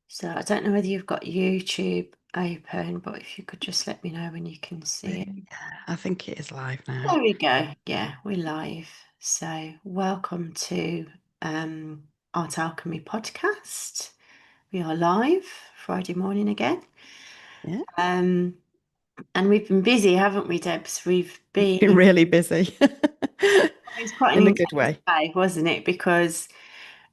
So I don't know whether you've got YouTube open, but if you could just let me know when you can see it. Yeah, I think it is live now. There we go. Yeah, we're live. So welcome to Art Alchemy Podcast. We are live Friday morning again. Yeah, Um, and we've been busy, haven't we, Debs? We've been, been really busy it's quite an in a good intense way. day, wasn't it? Because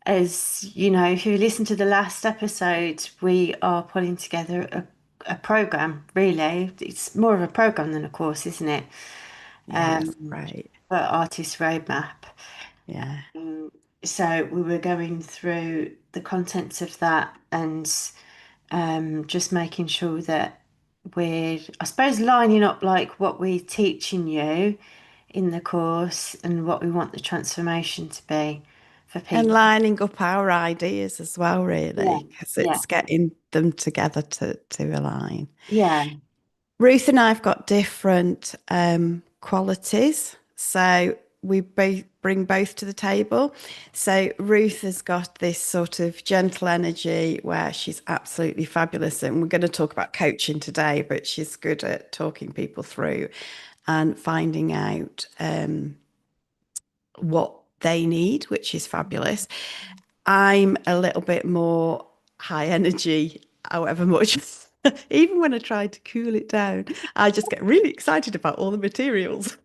as you know, if you listen to the last episode, we are putting together a program, really. It's more of a program than a course, isn't it? Yes, Um, right. for Artist Roadmap. Yeah. Um, so we were going through the contents of that and just making sure that we're, I suppose, lining up like what we're teaching you in the course and what we want the transformation to be for And people. lining up our ideas as well, Yeah, really, because yeah, it's getting them together to align. yeah. Ruth and I've got different qualities. So we both bring both to the table. So Ruth has got this sort of gentle energy where she's absolutely fabulous. And we're going to talk about coaching today, but she's good at talking people through and finding out what they need, which is fabulous. I'm a little bit more high energy, however much. Even when I try to cool it down, I just get really excited about all the materials.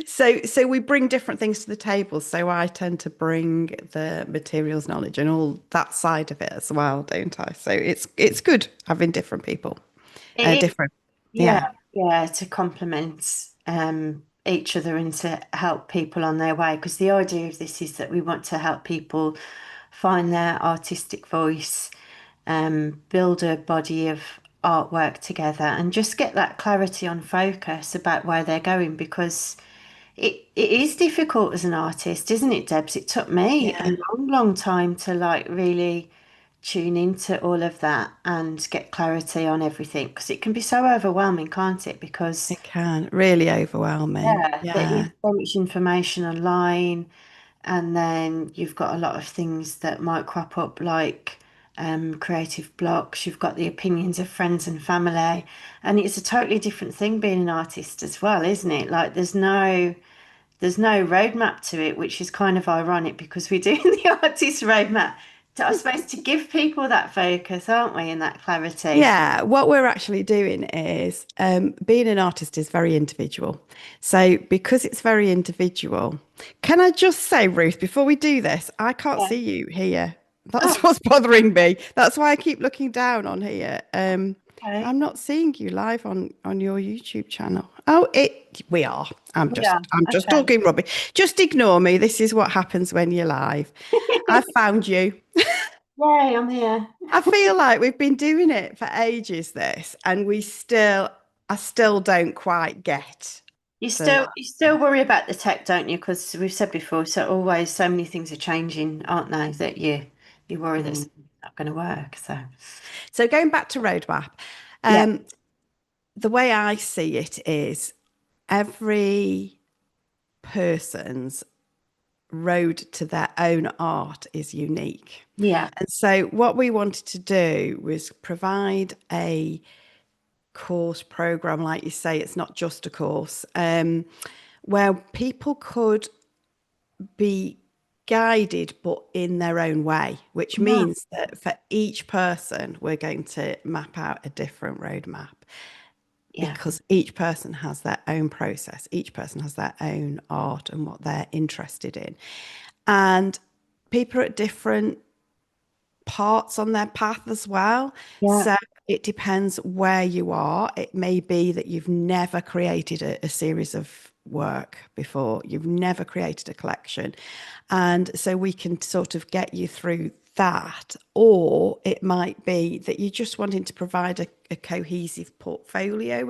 So we bring different things to the table. So I tend to bring the materials knowledge and all that side of it as well, don't I? So it's good having different people, It is, different, yeah, yeah. yeah, to complement each other and to help people on their way. Because the idea of this is that we want to help people find their artistic voice, build a body of artwork together, and just get that clarity on focus about where they're going. Because it is difficult as an artist, isn't it, Debs? It took me a Yeah, long, long time to like really tune into all of that and get clarity on everything because it can be so overwhelming, can't it? Because it can really overwhelming. yeah, there is Yeah, so much information online, and then you've got a lot of things that might crop up like creative blocks. You've got the opinions of friends and family, and it's a totally different thing being an artist as well, isn't it? Like there's no roadmap to it, which is kind of ironic because we're doing the artist roadmap to, I suppose, to give people that focus, aren't we, and that clarity? yeah, what we're actually doing is being an artist is very individual. So, because it's very individual, can I just say, Ruth, before we do this, I can't Yeah. see you here. That's Oh, what's bothering me. That's why I keep looking down on here. okay. I'm not seeing you live on your YouTube channel. Oh, we are. I'm Yeah. just Okay. talking rubbish. Just ignore me. This is what happens when you're live. I found you. Yay, I'm here. I feel like we've been doing it for ages, this, and I still don't quite get You the. still you still worry about the tech, don't you? Because we've said before, so always so many things are changing, aren't they? That you worry that Mm. something's not going to work. So So going back to roadmap, yeah, um, the way I see it is every person's road to their own art is unique. yeah, And so what we wanted to do was provide a course program, like you say, it's not just a course, where people could be guided but in their own way, which yeah, means that for each person, we're going to map out a different roadmap yeah, because each person has their own process, each person has their own art and what they're interested in. And people are at different parts on their path as well. yeah, So it depends where you are. It may be that you've never created a series of work before, you've never created a collection. And so we can sort of get you through that. Or it might be that you're just wanting to provide a cohesive portfolio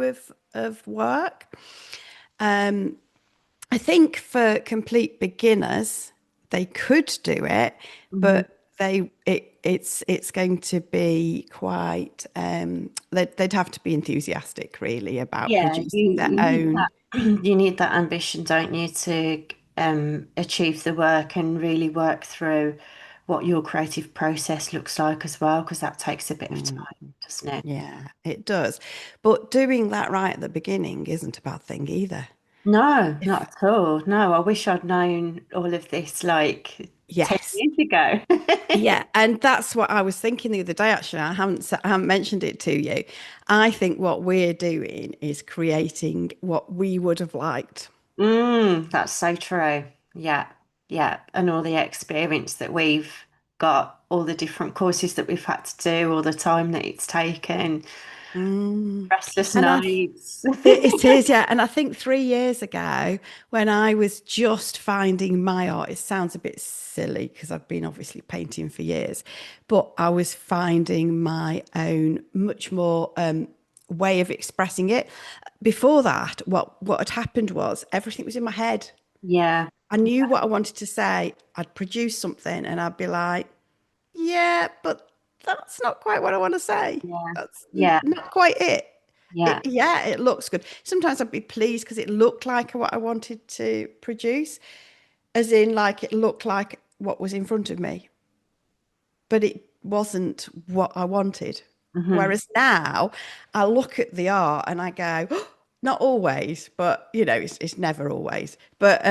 of work. I think for complete beginners, they could do it, mhm. but it's going to be quite they'd have to be enthusiastic really about Yeah. producing You their you need own. that you need that ambition, don't you, to achieve the work and really work through what your creative process looks like as well, because that takes a bit of Mm, time, doesn't it? yeah, it does. But doing that right at the beginning isn't a bad thing either. No, not If at all. No, I wish I'd known all of this like 10 yes. years ago. Yeah, and that's what I was thinking the other day. Actually, I haven't mentioned it to you. I think what we're doing is creating what we would have liked. That's so true. Yeah, yeah. And all the experience that we've got, all the different courses that we've had to do, all the time that it's taken, Mm. restless And nights. it is, yeah. And I think 3 years ago, when I was just finding my art, it sounds a bit silly because I've been obviously painting for years, but I was finding my own much more way of expressing it. Before that, what had happened was everything was in my head. Yeah, I knew what I wanted to say. I'd produce something and I'd be like, yeah, but that's not quite what I want to say. yeah, That's yeah, not quite it. yeah. Yeah, it looks good. Sometimes I'd be pleased because it looked like what I wanted to produce, as in like it looked like what was in front of me, but it wasn't what I wanted. Hmm. Whereas now I look at the art and I go, "Oh, not always, but it's never always. But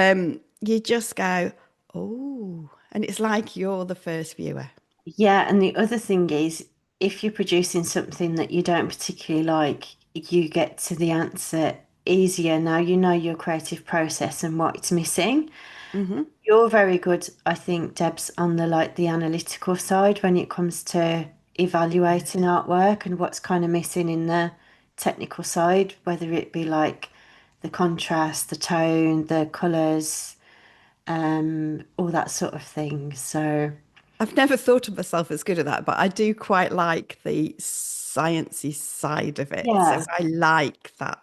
you just go, oh, and it's like you're the first viewer. Yeah, and the other thing is, if you're producing something that you don't particularly like, you get to the answer easier. Now you know your creative process and what it's missing. Hmm. You're very good, I think, Debs, on the like the analytical side when it comes to evaluating artwork and what's kind of missing in the technical side, whether it be like the contrast, the tone, the colours, all that sort of thing. So I've never thought of myself as good at that, but I do quite like the sciencey side of it. So yeah, I like that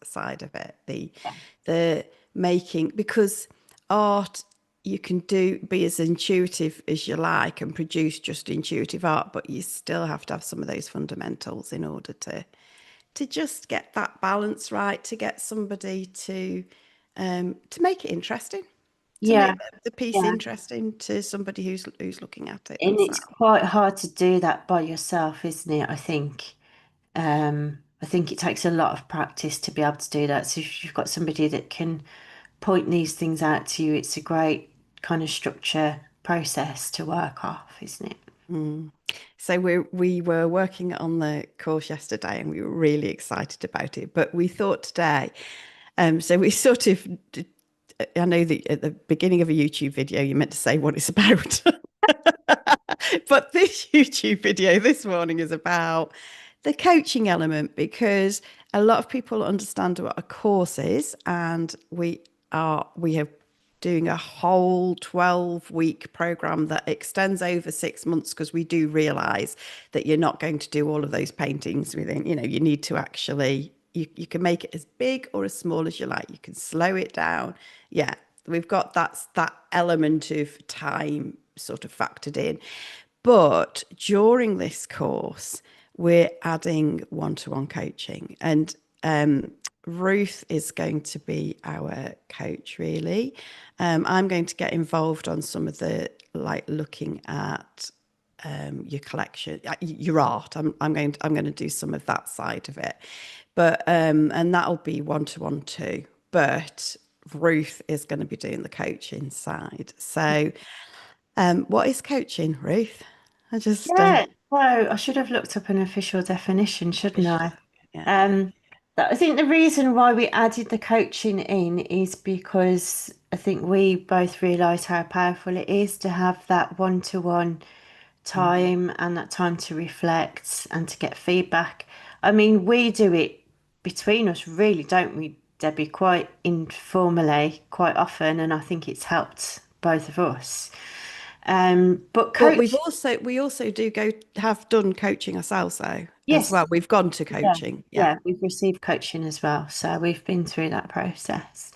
side of it, the making because art you can do be as intuitive as you like and produce just intuitive art, but you still have to have some of those fundamentals in order to just get that balance right, to get somebody to make it interesting, to yeah, make the piece yeah. interesting to somebody who's looking at it And it's themselves. quite hard to do that by yourself, isn't it? I think. I think it takes a lot of practice to be able to do that. So if you've got somebody that can point these things out to you, it's a great kind of structure process to work off, isn't it? Mm. So we were working on the course yesterday and we were really excited about it. But we thought today, so we sort of, I know that at the beginning of a YouTube video, you meant to say what it's about. But this YouTube video this morning is about the coaching element because a lot of people understand what a course is, and we have doing a whole 12-week program that extends over 6 months because we do realize that you're not going to do all of those paintings within, you need to actually you can make it as big or as small as you like. You can slow it down. Yeah, we've got that element of time sort of factored in. But during this course, we're adding one-to-one coaching. And Ruth is going to be our coach, really. I'm going to get involved on some of the like looking at your collection, your art. I'm going to do some of that side of it, but and that'll be one-to-one too. But Ruth is going to be doing the coaching side. So, what is coaching, Ruth? I just Yeah, so I should have looked up an official definition, shouldn't I? yeah. Um, I think the reason why we added the coaching in is because I think we both realise how powerful it is to have that one-to-one Mm. time and that time to reflect and to get feedback. I mean, we do it between us, really, don't we, Debbie? Quite informally, quite often, and I think it's helped both of us. But But coach, we also do go have done coaching ourselves though as yes, well. We've gone to yeah, coaching. Yeah. yeah, we've received coaching as well, so we've been through that process.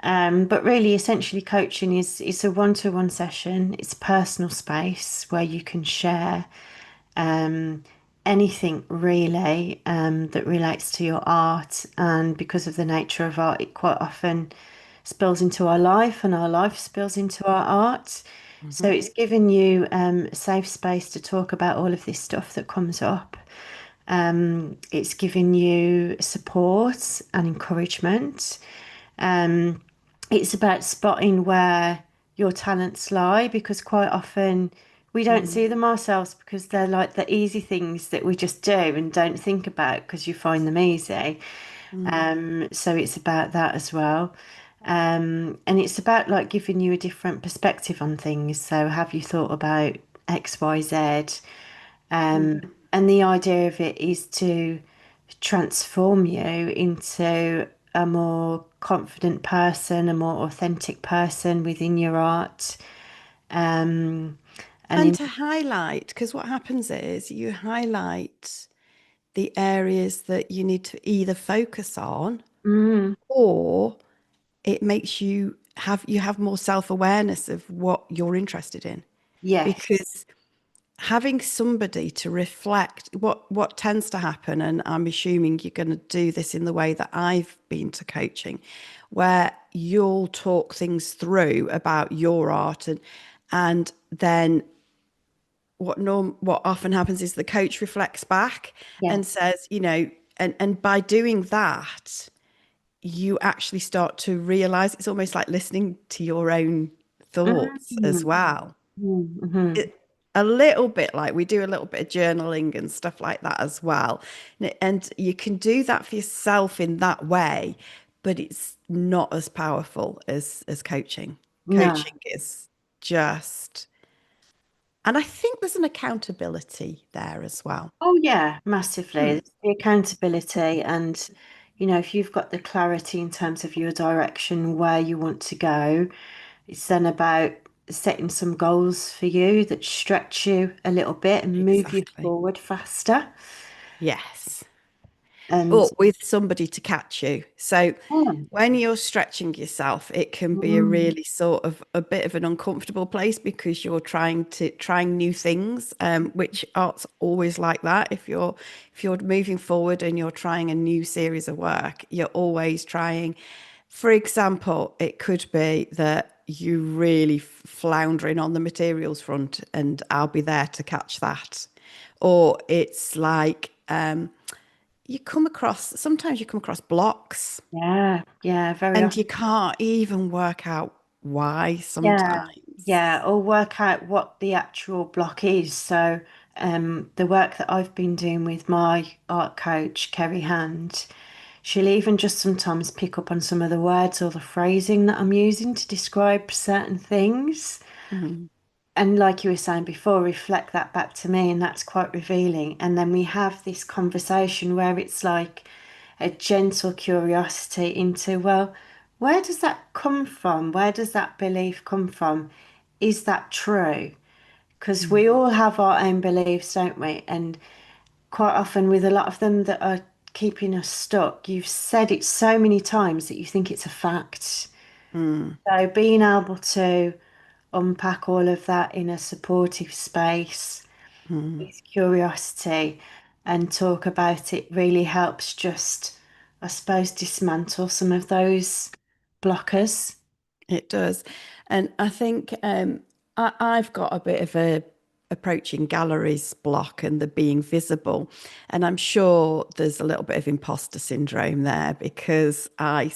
But really, essentially, coaching is it's a one-to-one session. It's personal space where you can share um, anything really that relates to your art. And because of the nature of art, it quite often spills into our life, and our life spills into our art. So Mhm. it's given you a safe space to talk about all of this stuff that comes up. It's given you support and encouragement. Um, it's about spotting where your talents lie because quite often we don't Mm, see them ourselves because they're like the easy things that we just do and don't think about because you find them easy. mm, So it's about that as well. And it's about like giving you a different perspective on things. So have you thought about X, Y, Z? mm. And the idea of it is to transform you into a more confident person, a more authentic person within your art. Um, and And in, to highlight, because what happens is you highlight the areas that you need to either focus on, mm, or it makes you have more self-awareness of what you're interested in. yes, Because having somebody to reflect what tends to happen, and I'm assuming you're going to do this in the way that I've been to coaching, where you'll talk things through about your art, and then what often happens is the coach reflects back yeah, and says, and by doing that, you actually start to realize it's almost like listening to your own thoughts as mm, well. mm-hmm. A little bit like we do a little bit of journaling and stuff like that as well. And you can do that for yourself in that way, but it's not as powerful as coaching. No. Coaching is just, and I think there's an accountability there as well. Oh yeah, massively. Hmm. There's the accountability and if you've got the clarity in terms of your direction, where you want to go, it's then about setting some goals for you that stretch you a little bit and move you Exactly. forward faster. Yes. And But with somebody to catch you. So oh, when you're stretching yourself, it can be a mm, really sort of a bit of an uncomfortable place because you're trying new things, which art's always like that. If you're moving forward and you're trying a new series of work, you're always trying. For example, it could be that you really floundering on the materials front, and I'll be there to catch that. Or it's like sometimes you come across blocks yeah, yeah, very and often. you can't even work out why Yeah, sometimes. yeah, or work out what the actual block is. So, the work that I've been doing with my art coach, Kerry Hand, she'll even just sometimes pick up on some of the words or the phrasing that I'm using to describe certain things. Mhm. And like you were saying before, reflect that back to me, and that's quite revealing. And then we have this conversation where it's like a gentle curiosity into, well, where does that come from? Where does that belief come from? Is that true? Because Mm, we all have our own beliefs, don't we? And quite often, with a lot of them that are keeping us stuck, you've said it so many times that you think it's a fact. mm, So being able to unpack all of that in a supportive space mm. with curiosity and talk about it really helps just, I suppose, dismantle some of those blockers. It does. And I think I've got a bit of a approaching galleries block and the being visible. And I'm sure there's a little bit of imposter syndrome there because I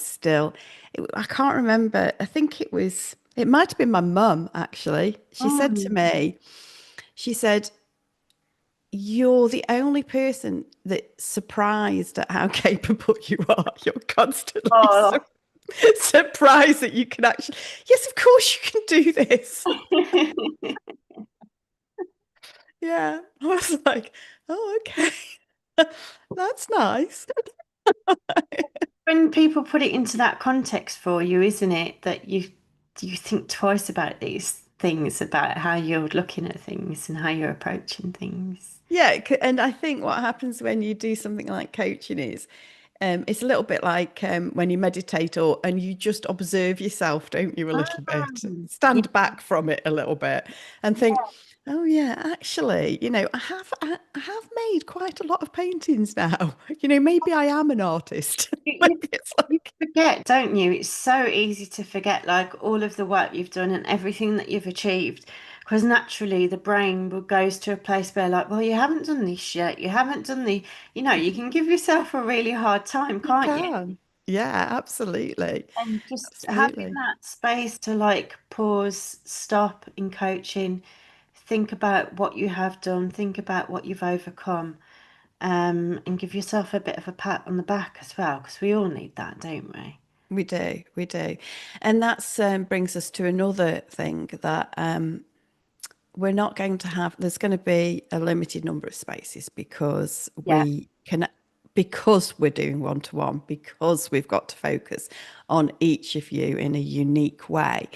can't remember. I think it might have been my mum actually. She said to Mm. me, she said, "You're the only person that's surprised at how capable you are. You're constantly Oh. surprised that you can actually, yes, of course you can do this." Yeah. I was like, oh, okay. That's nice. When people put it into that context for you, isn't it, that you think twice about these things, about how you're looking at things and how you're approaching things. Yeah. And I think what happens when you do something like coaching is it's a little bit like when you meditate and you just observe yourself, don't you, a little bit? Mm. Yeah. Stand back from it a little bit and think, Oh yeah, actually, I have made quite a lot of paintings now. Maybe I am an artist. You, Maybe it's you like, forget, don't you? It's so easy to forget like all of the work you've done and everything that you've achieved. Because naturally the brain goes to a place where like, well, you haven't done this yet. You haven't done you can give yourself a really hard time, you can't you? can. Yeah, absolutely. And just having Absolutely. that space to like pause, stop in coaching, think about what you have done, think about what you've overcome, and give yourself a bit of a pat on the back as well, because we all need that, don't we? We do, we do. And that's brings us to another thing that we're not going to have, there's going to be a limited number of spaces Yeah, because we're doing one to one, because we've got to focus on each of you in a unique way.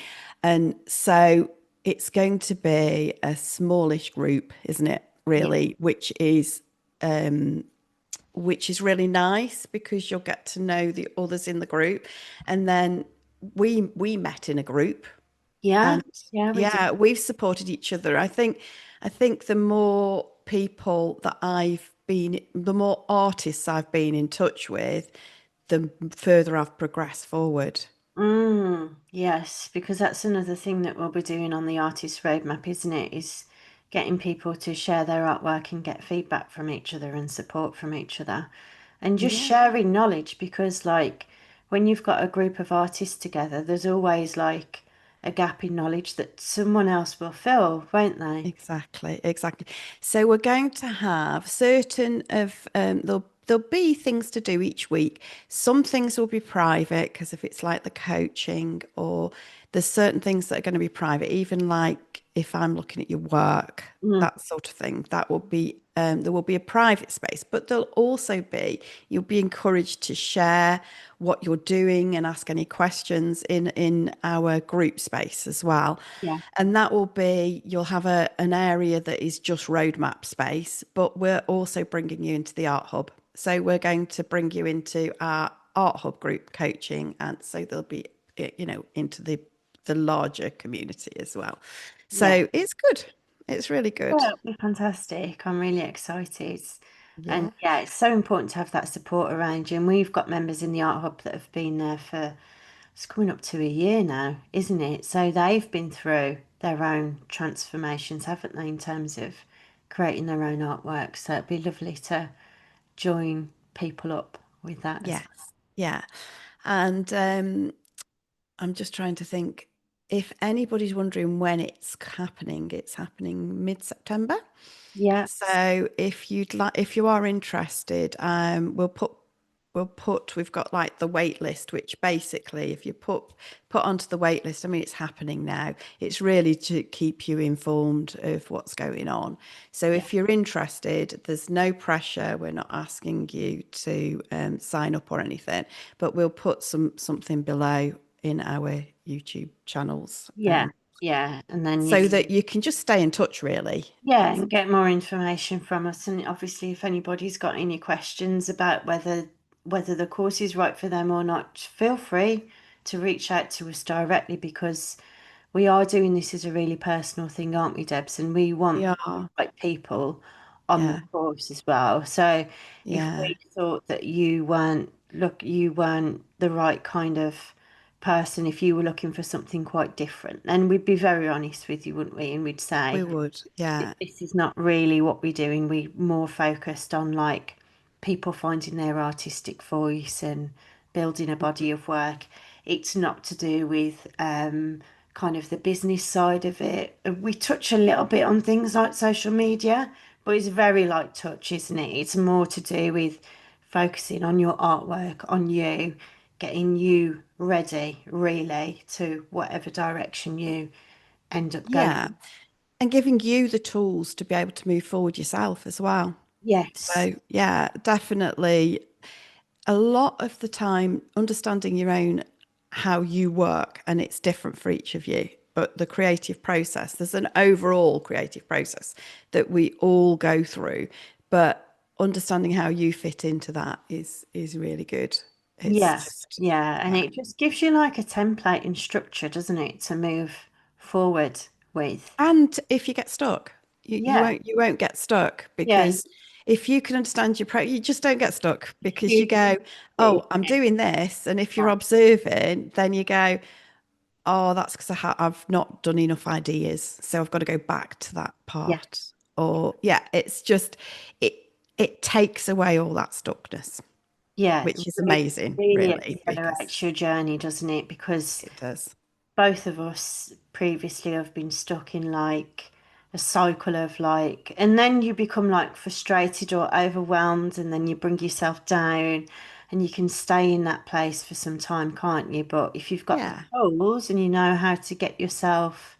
And so it's going to be a smallish group, isn't it? yeah, Really, which is really nice because you'll get to know the others in the group. And then we met in a group yeah, and yeah, we do. yeah, we've supported each other. I think the more people that the more artists I've been in touch with, the further I've progressed forward. Yes, because that's another thing that we'll be doing on the artist roadmap, isn't it? Is getting people to share their artwork and get feedback from each other and support from each other. And just Yeah, sharing knowledge because, like, when you've got a group of artists together, there's always like a gap in knowledge that someone else will fill, won't they? exactly, exactly. So we're going to have certain of there'll be things to do each week. Some things will be private because if it's like the coaching or there's certain things that are going to be private, even like if I'm looking at your work, Mm, that sort of thing, that will be there will be a private space, but there'll also be you'll be encouraged to share what you're doing and ask any questions in our group space as well. yeah, And that will be, you'll have an area that is just roadmap space, but we're also bringing you into the Art Hub. So we're going to bring you into our Art Hub group coaching. And so there'll be, into the larger community as well. yeah. So it's good. It's really good. Well, it'll be fantastic. I'm really excited. And Yeah. yeah, it's so important to have that support around you. And we've got members in the Art Hub that have been there for, it's coming up to a year now, isn't it? So they've been through their own transformations, haven't they, in terms of creating their own artwork. So it'd be lovely to join people up with that as Yes. well. Yeah. And I'm just trying to think if anybody's wondering when it's happening mid-September. Yeah, So if you are interested, we've got like the wait list, which basically if you put onto the wait list, I mean, it's happening now. It's really to keep you informed of what's going on. So yeah, if you're interested, there's no pressure. We're not asking you to sign up or anything, but we'll put something below in our YouTube channels. yeah, yeah. And then you So that you can just stay in touch, really. yeah, and get more information from us. And obviously, if anybody's got any questions about whether the course is right for them or not, feel free to reach out to us directly because we are doing this as a really personal thing, aren't we, Debs? And we want Yeah, like people on the yeah, course as well. So if yeah. we thought that you weren't the right kind of person, if you were looking for something quite different, then we'd be very honest with you, wouldn't we? And we'd We say would. Yeah, this is not really what we're doing. We more focused on like people finding their artistic voice and building a body of work. It's not to do with kind of the business side of it. We touch a little bit on things like social media, but it's very light touch, isn't it? It's more to do with focusing on your artwork, on you, getting you ready really to whatever direction you end up yeah. going. And giving you the tools to be able to move forward yourself as well. Yes. So, yeah, definitely a lot of the time understanding your own how you work and it's different for each of you. But the creative process, there's an overall creative process that we all go through. But understanding how you fit into that is really good. It's Yes, just, yeah, and yeah. it just gives you like a template and structure, doesn't it, to move forward with. And if you get stuck. Yeah, You won't get stuck yeah, because if you can understand your you just don't get stuck because you you, go, yeah, oh, I'm doing this, and if you're observing, then you go, oh, that's because I've not done enough ideas, so I've got to go back to that yeah, part. Or yeah, it's just it it takes away all that stuckness, yeah. It which is really, amazing, really really, accelerates because your journey, doesn't it? Because it does. both of us previously have been stuck in like a cycle of like, and then you become like frustrated or overwhelmed, and then you bring yourself down, and you can stay in that place for some time, can't you? But if you've got the Yeah, tools and you know how to get yourself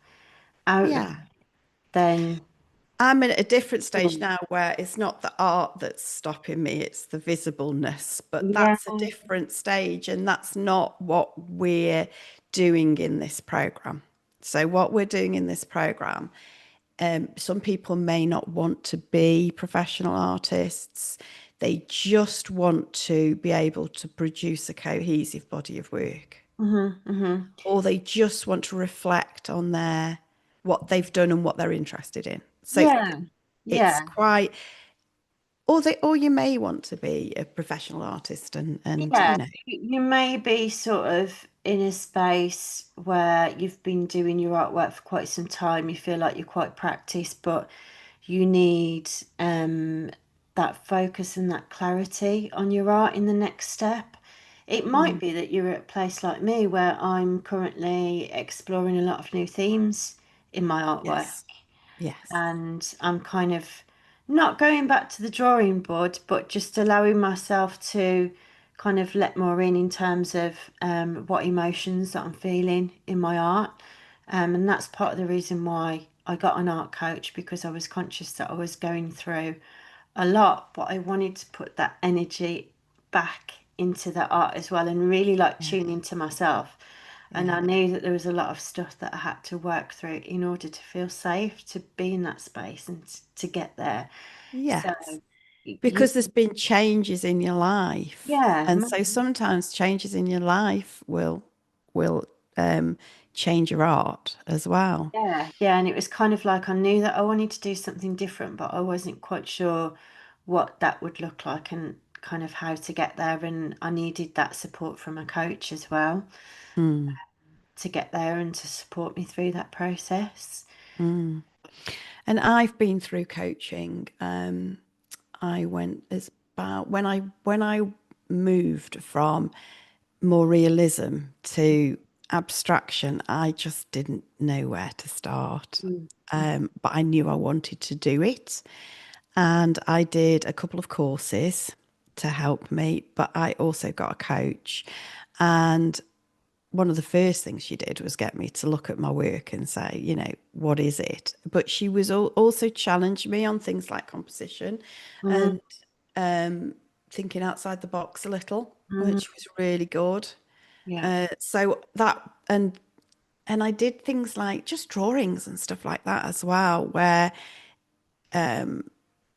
out of it, yeah. then I'm at a different stage mm, now where it's not the art that's stopping me, it's the visibleness. But yeah, that's a different stage, and that's not what we're doing in this program. So, what we're doing in this program, some people may not want to be professional artists. They just want to be able to produce a cohesive body of work, hmm. or they just want to reflect on their what they've done and what they're interested in. So Yeah, it's yeah. quite, or you may want to be a professional artist and Yeah, you may be sort of in a space where you've been doing your artwork for quite some time. You feel like you're quite practiced, but you need that focus and that clarity on your art in the next step. It might mm, be that you're at a place like me where I'm currently exploring a lot of new themes in my artwork, yes, yes, and I'm kind of not going back to the drawing board, but just allowing myself to kind of let more in terms of what emotions that I'm feeling in my art. And that's part of the reason why I got an art coach, because I was conscious that I was going through a lot, but I wanted to put that energy back into the art as well and really like yeah, tune into myself. And yeah, I knew that there was a lot of stuff that I had to work through in order to feel safe to be in that space and to get there. So, yes. you, Because there's been changes in your life, yeah, and so sometimes changes in your life will um, change your art as well. yeah, yeah. And it was kind of like I knew that I wanted to do something different, but I wasn't quite sure what that would look like and kind of how to get there. And I needed that support from a coach as well Mm, to get there and to support me through that process. mm. And I've been through coaching. I went as about when I moved from more realism to abstraction, I just didn't know where to start. Mm. But I knew I wanted to do it. And I did a couple of courses to help me, but I also got a coach. And one of the first things she did was get me to look at my work and say, you know, what is it? But she was also challenged me on things like composition Mm, and thinking outside the box a little, mm, which was really good. yeah, So that and I did things like just drawings and stuff like that as well, where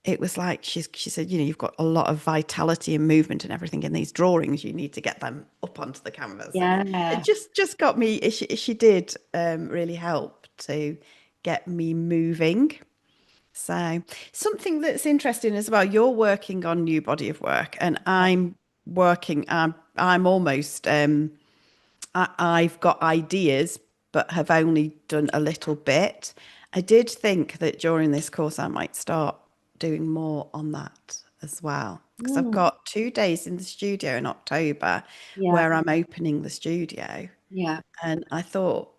it was like she said, you know, you've got a lot of vitality and movement and everything in these drawings. You need to get them up onto the canvas, and it yeah, just got me. She did really help to get me moving. So something that's interesting as well. You're working on new body of work, and I'm working. I'm almost. I've got ideas, but have only done a little bit. I did think that during this course, I might start doing more on that as well. Because I've mm, got 2 days in the studio in October yeah, where I'm opening the studio. yeah. And I thought,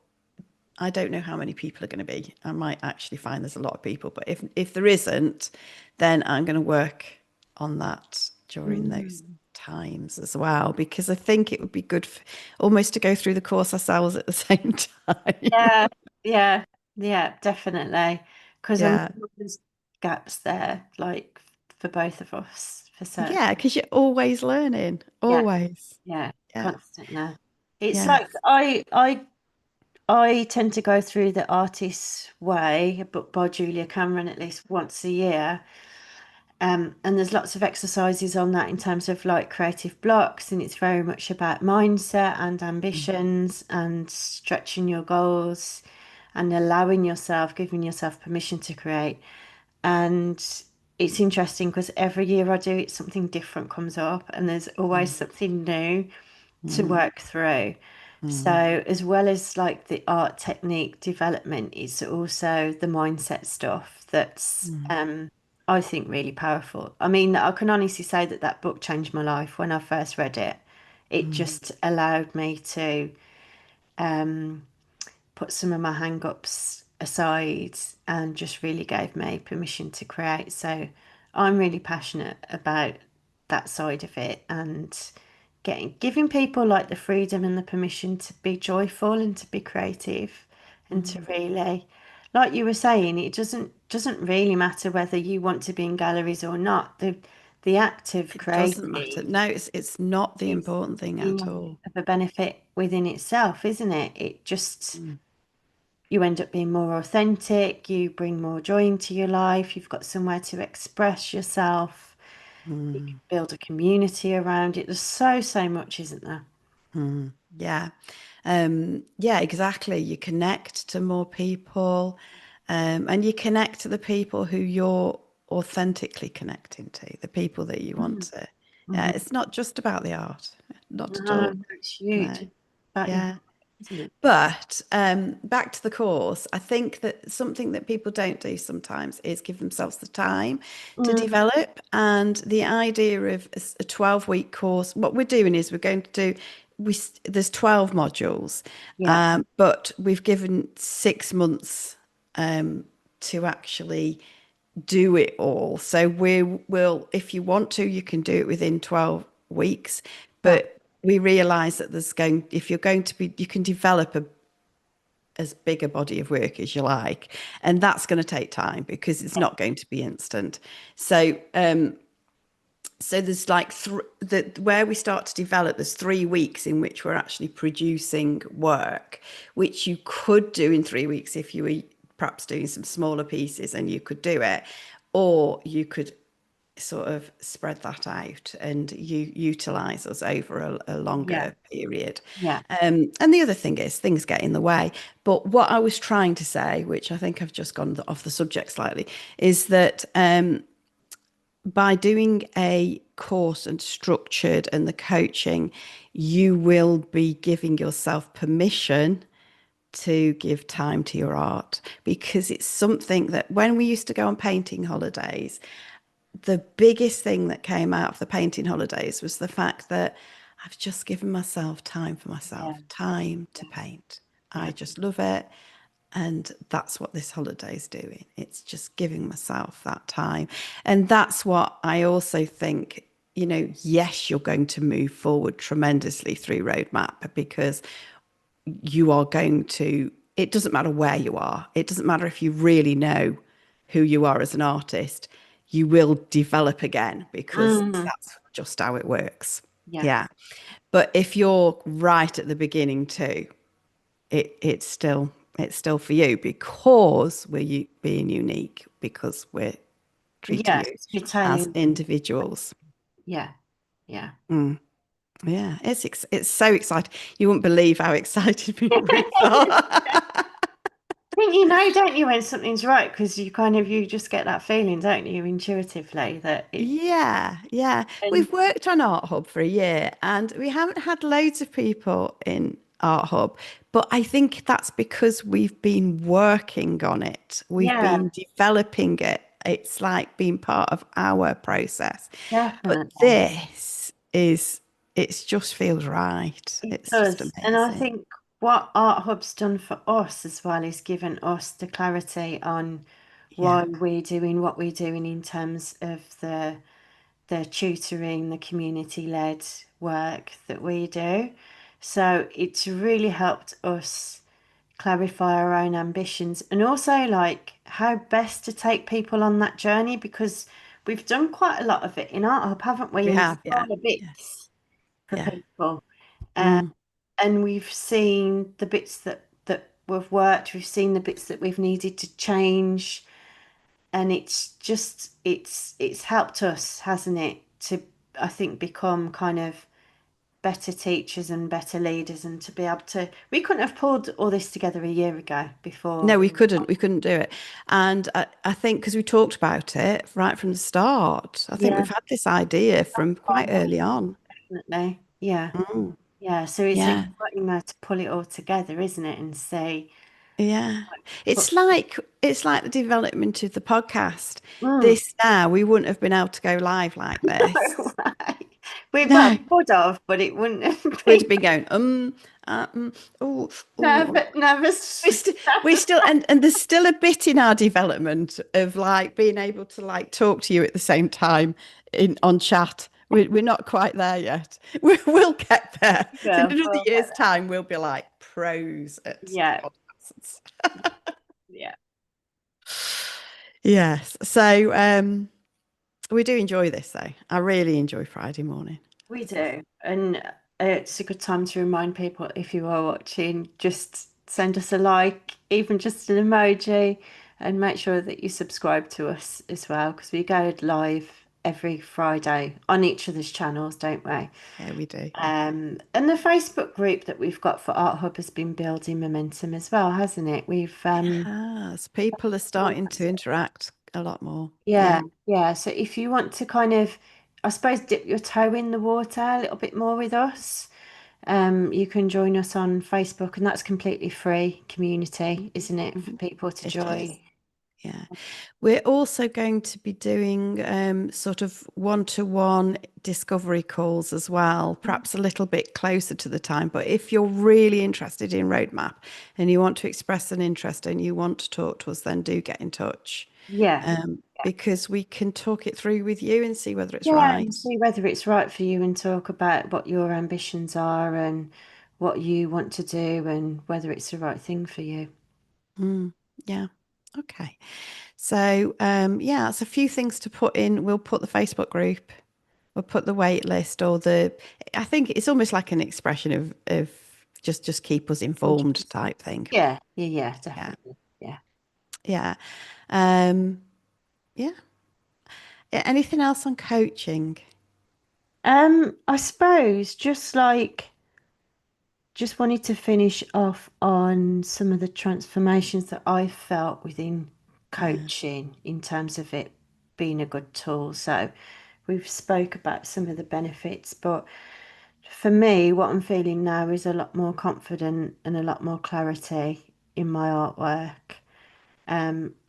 I don't know how many people are going to be. I might actually find there's a lot of people, but if there isn't, then I'm going to work on that during those Mm. times as well because I think it would be good almost to go through the course ourselves at the same time. Yeah, yeah, yeah, definitely. Because I know Yeah. there's gaps there, like for both of us, for certain. Yeah, because you're always learning, Yeah, always. yeah, Yeah. constantly. It's like Yes. I tend to go through the Artist's Way, a book by Julia Cameron, at least once a year. And there's lots of exercises on that in terms of like creative blocks, and it's very much about mindset and Mm. ambitions and stretching your goals. and allowing yourself, giving yourself permission to create. And it's interesting because every year I do it, something different comes up, and there's always Mm, something new to mm, work through. So, mm, as well as like the art technique development, it's also the mindset stuff that's, mm, I think, really powerful. I mean, I can honestly say that that book changed my life when I first read it. It mm, just allowed me to um, put some of my hang-ups aside and just really gave me permission to create. So I'm really passionate about that side of it and giving people like the freedom and the permission to be joyful and to be creative and to mm. really, like you were saying, it doesn't really matter whether you want to be in galleries or not. The act of It doesn't matter. creating No, it's not the is important thing at enough all. of a benefit within itself, isn't it? It just Mm, you end up being more authentic, you bring more joy into your life, you've got somewhere to express yourself, you can mm, build a community around it. There's so much, isn't there? mm. Yeah. Yeah, exactly. You connect to more people, and you connect to the people who you're authentically connecting to, the people that you want to. Yeah, Mm-hmm. it's not just about the art, not at No, all. it's huge. No. It's about your Yeah. heart, isn't it? But back to the course, I think that something that people don't do sometimes is give themselves the time to Mm, develop. And the idea of a 12-week course, what we're doing is we're going to do, there's 12 modules, yeah, but we've given 6 months to actually do it all. So we will, if you want to, you can do it within 12 weeks. right. But we realize that if you're going to be, you can develop as big a body of work as you like. And that's going to take time because it's Yeah, not going to be instant. So there's like where we start to develop, there's 3 weeks in which we're actually producing work, which you could do in 3 weeks if you were perhaps doing some smaller pieces and you could do it, or you could sort of spread that out and you utilize us over a yeah, longer period. yeah. And the other thing is things get in the way. But what I was trying to say, which I think I've just gone off the subject slightly, is that by doing a course and structured and the coaching, you will be giving yourself permission to give time to your art because it's something that when we used to go on painting holidays, the biggest thing that came out of the painting holidays was the fact that I've just given myself time for Yeah, myself, time yeah, to paint. I yeah, just love it. And that's what this holiday is doing. It's just giving myself that time. And that's what I also think, yes, you're going to move forward tremendously through Roadmap because you are going to, it doesn't matter where you are, it doesn't matter if you really know who you are as an artist, you will develop again because mm, that's just how it works. yeah, Yeah. But if you're right at the beginning too, it's still for you because we're being unique because we're treating yeah. you You're as totally, individuals. yeah, yeah. Mm. Yeah, it's so exciting. You wouldn't believe how excited me and Ruth are. I think you know, don't you, when something's right, because you just get that feeling, don't you, intuitively that it. Yeah, yeah. And We've worked on Art Hub for a year and we haven't had loads of people in Art Hub, but I think that's because we've been working on it. We've yeah, been developing it. It's like being part of our process. But definitely. it just feels right. It It's just does. And I amazing. think what Art Hub's done for us as well is given us the clarity on Yeah, why we're doing what we're doing in terms of the tutoring, the community-led work that we do. So it's really helped us clarify our own ambitions and also like how best to take people on that journey because we've done quite a lot of it in Art Hub, haven't we? we In have. Yeah, smaller yeah, bits for yeah. people. Mm, And we've seen the bits that we've worked, we've seen the bits that we've needed to change, and it's just it's helped us, hasn't it, to I think become kind of better teachers and better leaders, and to be able to, we couldn't have pulled all this together a year ago before No, we we, couldn't. We couldn't do it. And I think because we talked about it right from the start, I think yeah, we've had this idea from quite early on. definitely. Yeah. Mm, Yeah. So it's yeah. exciting now to pull it all together, isn't it? And see, Yeah. put, It's like the development of the podcast. mm. This now we wouldn't have been able to go live like this. No way. We, well, No. we would have, but it wouldn't have We'd been have been going, oh, oh. nervous. We still and there's still a bit in our development of like being able to like talk to you at the same time in on chat. We're not quite there yet. We'll get there. So in Yeah, another well, year's time, we'll be like pros at yeah, podcasts. yeah, Yes. So we do enjoy this though. I really enjoy Friday morning. we do. And it's a good time to remind people, if you are watching, just send us a like, even just an emoji, and make sure that you subscribe to us as well, because we go live every Friday on each other's channels, don't we? Yeah, we do. And the Facebook group that we've got for Art Hub has been building momentum as well, hasn't it? We've Yes, people are starting to interact a lot more. yeah, Yeah. yeah. So if you want to kind of, I suppose, dip your toe in the water a little bit more with us, you can join us on Facebook, and that's completely free community, isn't it, for Mhm. people to It join? is. Yeah. We're also going to be doing sort of one-to-one discovery calls as well, perhaps a little bit closer to the time. But if you're really interested in Roadmap and you want to express an interest and you want to talk to us, then do get in touch Yeah. because we can talk it through with you and see whether it's Yeah, right. and see whether it's right for you and talk about what your ambitions are and what you want to do and whether it's the right thing for you. Mm, yeah. Okay. So, yeah, it's a few things to put in. We'll put the Facebook group, we'll put the wait list I think it's almost like an expression of just keep us informed type thing. Yeah, yeah, yeah, Yeah. definitely. Yeah. Yeah. Um, yeah. Anything else on coaching? I suppose just wanted to finish off on some of the transformations that I felt within Yeah. coaching in terms of it being a good tool. So we've spoke about some of the benefits, but for me, what I'm feeling now is a lot more confident and a lot more clarity in my artwork.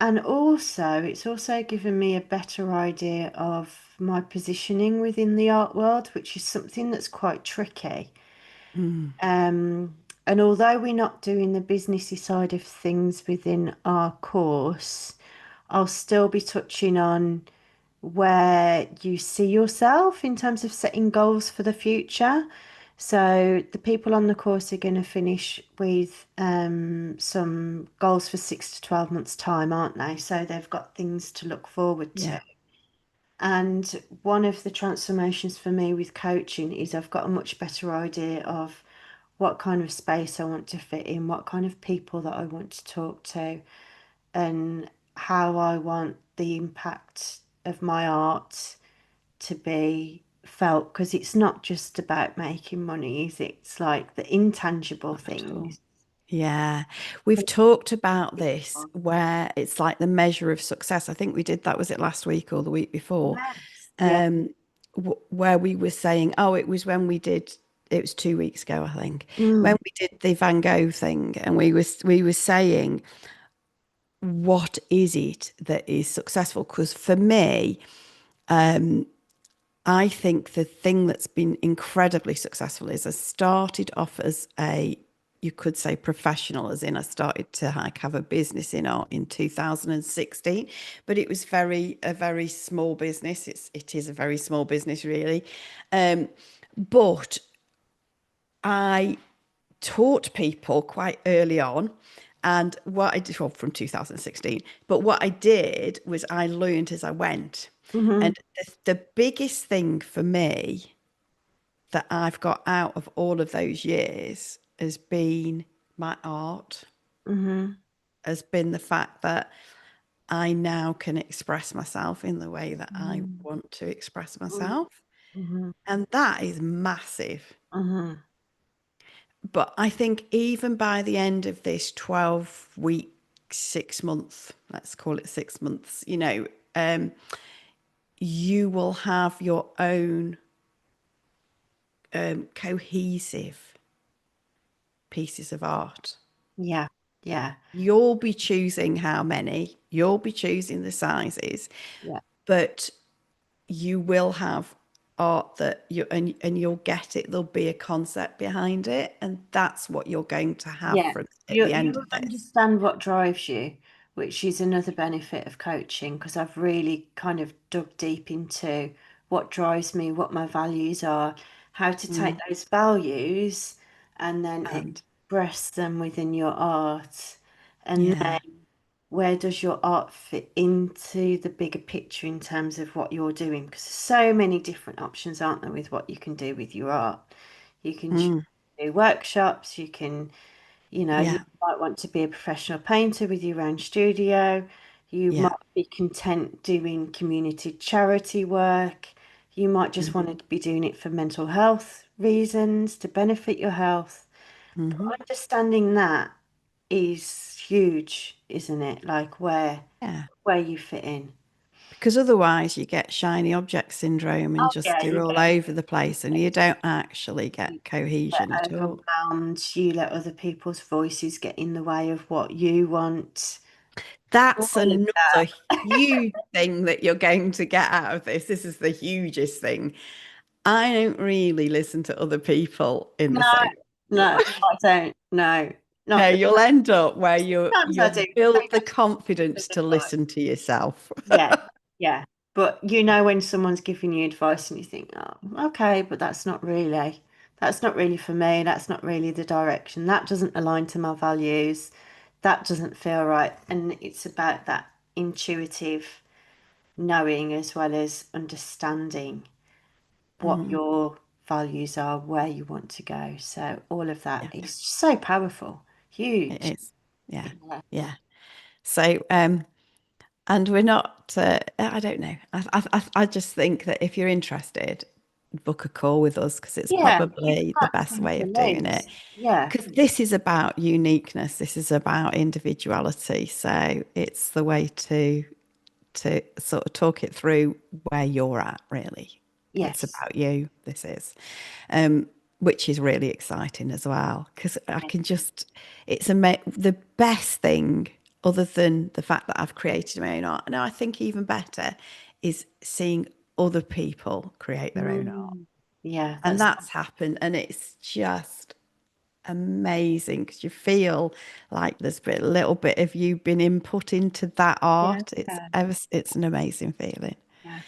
And also, it's also given me a better idea of my positioning within the art world, which is something that's quite tricky. Mm, And although we're not doing the businessy side of things within our course, I'll still be touching on where you see yourself in terms of setting goals for the future. So the people on the course are going to finish with some goals for 6 to 12 months' time, aren't they? So they've got things to look forward yeah. to. And one of the transformations for me with coaching is I've got a much better idea of what kind of space I want to fit in, what kind of people that I want to talk to, and how I want the impact of my art to be felt. Because it's not just about making money, is it? It's like the intangible Not at all. things. Yeah. We've talked about this where it's like the measure of success. I think we did that, was it last week or the week before? Yes. Yeah. um, where we were saying, oh, it was when we did, it was 2 weeks ago, I think, when Mm, we did the Van Gogh thing, and we were saying, what is it that is successful? Because for me, I think the thing that's been incredibly successful is I started off as you could say professional, as in I started to like have a business in art in 2016, but it was a very small business. It is a very small business, really. But I taught people quite early on. And what I did, well, from 2016, but what I did was I learned as I went. hmm And the biggest thing for me that I've got out of all of those years has been my art, hmm has been the fact that I now can express myself in the way that I want to express mm myself. Hmm. And that is massive. Hmm. But I think even by the end of this 12-week, 6 months, let's call it 6 months, um, you will have your own cohesive pieces of art. Yeah. Yeah. You'll be choosing how many, you'll be choosing the sizes, Yeah. but you will have art that and you'll get it. There'll be a concept behind it, and that's what you're going to have Yeah, from at you the end you of this. understand what drives you, which is another benefit of coaching because I've really kind of dug deep into what drives me, what my values are, how to take Mm. those values and then And express them within your art. And yeah, where does your art fit into the bigger picture in terms of what you're doing? Because there's so many different options, aren't there, with what you can do with your art. You can mm, do workshops, you yeah, might want to be a professional painter with your own studio. You yeah, might be content doing community charity work. You might just mm, want to be doing it for mental health reasons to benefit your health. hmm, Understanding that is huge, isn't it? Like yeah. where you fit in. Because otherwise, you get shiny object syndrome and Oh just yeah, you're you all over the place, and you don't actually get get cohesion at all. overwhelmed. You let other people's voices get in the way of what you want. All That's of that. another huge thing that you're going to get out of this. This is the hugest thing. I don't really listen to other people in the No, same. no, I don't. No, No, not you'll end up where sometimes I you'll do. build Take the good confidence to advice. listen to yourself. Yeah, yeah. But you know when someone's giving you advice and you think, oh, okay, but that's not really for me. That's not really the direction. That doesn't align to my values. That doesn't feel right. And it's about that intuitive knowing as well as understanding what Mm, your values are, where you want to go. So all of that yeah, is so powerful, it huge. is. Yeah, Yeah. yeah. So, and we're not. I don't know. I just think that if you're interested, book a call with us because it's Yeah, you've probably the got best some way the of doing it. links. Yeah. Because this is about uniqueness. This is about individuality. So it's the way to sort of talk it through where you're at, really. It's Yes. about you, this is, um, which is really exciting as well. Because I Yeah. can just, the best thing, other than the fact that I've created my own art, and I think even better is seeing other people create their own art. Mm. Yeah, And that's that's happened. And it's just amazing because you feel like there's a little bit of you been input into that yeah. art. It's an amazing feeling. Yeah.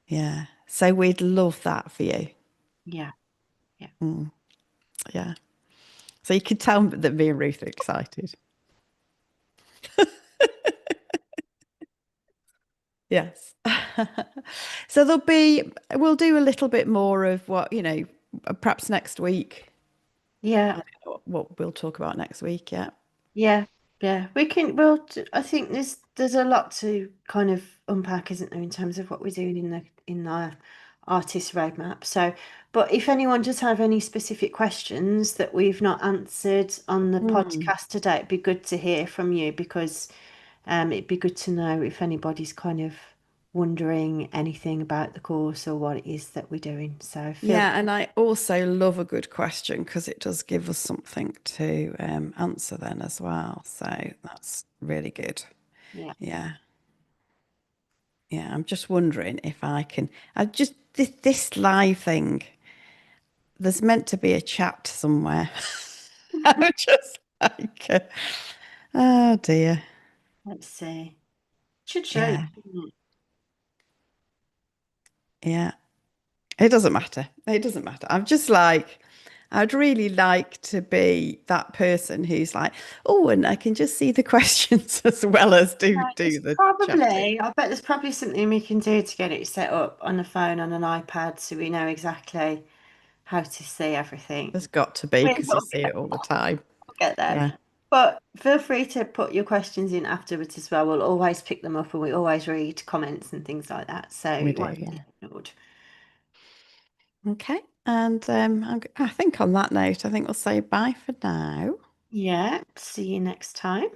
Yeah. So we'd love that for you. Yeah. Yeah. Yeah. So you could tell that me and Ruth are excited. Yes. So we'll do a little bit more of what, perhaps next week. I Yeah. don't know what we'll talk about next week. Yeah. Yeah. Yeah. I think there's a lot to kind of unpack, isn't there, in terms of what we're doing in the artist roadmap. So, but if anyone does have any specific questions that we've not answered on the Mm. podcast today, it'd be good to hear from you because it'd be good to know if anybody's kind of wondering anything about the course or what it is that we're doing. So feel Yeah, and I also love a good question because it does give us something to answer then as well. So that's really good. yeah. Yeah, yeah. I'm just wondering if I can. I just this live thing. There's meant to be a chat somewhere. I'm just like, oh dear. Let's see. Should show you. Yeah, Shouldn't it? yeah. It doesn't matter. It doesn't matter. I'm just like, I'd really like to be that person who's like, oh, and I can just see the questions as well as do the chatting. I bet there's probably something we can do to get it set up on a phone, on an iPad, so we know exactly how to see everything. There's got to be We'll because you see it all the time. get there. Yeah, But feel free to put your questions in afterwards as well. We'll always pick them up and we always read comments and things like that. So we it do. won't Yeah. be ignored. Okay. And I think on that note, I think we'll say bye for now. Yeah, see you next time.